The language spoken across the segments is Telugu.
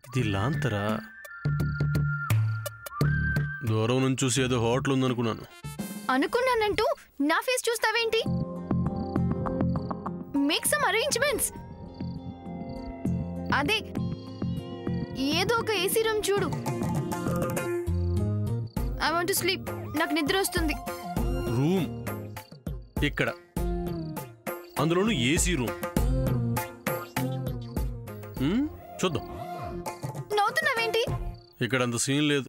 ఇది లాంతరా? దూరం నుంచి చూసి ఏదో హోటల్ ఉందనుకున్నాను. అనుకున్నానంటూ నా ఫేస్ చూస్తావేంటి? Make some arrangements. అదే ఏదో ఒక ఏసీ రూమ్ చూడు. I want to sleep. నాకు నిద్ర వస్తుంది. రూమ్ ఇక్కడ, అందులోనూ ఏసీ రూమ్. చూద్దాం. నవ్వుతున్నావేంటి? ఇక్కడ అంత సీన్ లేదు.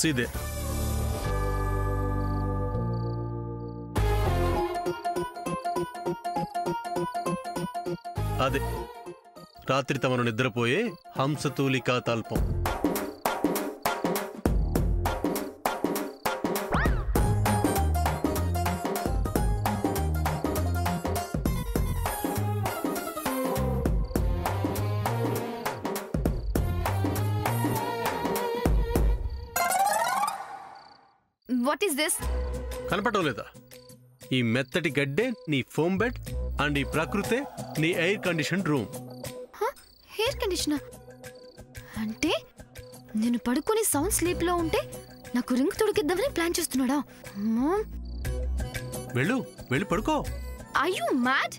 సీదే అదే రాత్రి తమను నిద్రపోయే హంసతూలికా తల్పం. What is this? కనపడటం లేదా? ఈ మెత్తటి గడ్డే నీ ఫోమ్ బెడ్ అండ్ ఈ ప్రకృతే నీ air condition room. Air conditioner అంటే నేను పడుకుని సౌండ్ స్లీప్ లో ఉంటే నాకు రింగ్ తొడిగిద్దామని ప్లాన్ చేస్తున్నాడా? వెళ్ళు వెళ్ళి పడుకో. Are you mad?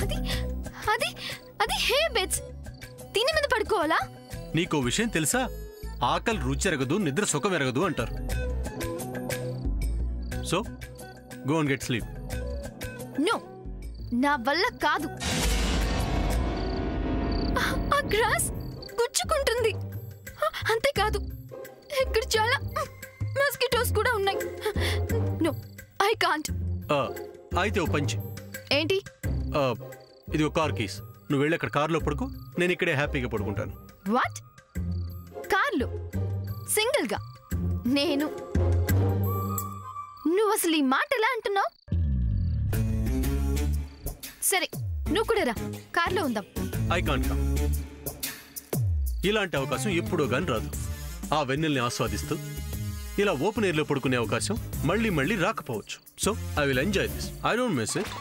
అది అది అది హే బెడ్స్. దీని మీద పడుకోవాలా? నీకో విషయం తెలుసా? ఆకలి రుచి ఎరగదు, నిద్ర సుఖం ఎరగదు అంటారు. So go and get sleep. No, నా వల్ల కాదు. ఆ గ్రాస్ గుచ్చుకుంటుంది. అంతేకాదు ఇక్కడ చాలా మస్కిటోస్ కూడా ఉన్నాయి. No, I can't. అయితే ఓ పంచి. ఏంటి? ఇది ఒక కార్ కీస్. నువ్వు వెళ్ళి అక్కడ కార్లో పడుకో, నేను ఇక్కడే హ్యాపీగా పడుకుంటాను. వాట్? కార్లు సింగిల్ గా? నేను నువ్వు అసలు ఈ మాట ఎలా అంటున్నావు? సరే నువ్వు కూడా రా, కార్లో ఉందాం. I can't come. ఇలాంటి అవకాశం ఎప్పుడో గాని రాదు. ఆ వెన్నెల్ని ఆస్వాదిస్తూ ఇలా ఓపెన్ ఎయిర్ లో పడుకునే అవకాశం మళ్ళీ మళ్ళీ రాకపోవచ్చు. So I will enjoy this. I don't miss it.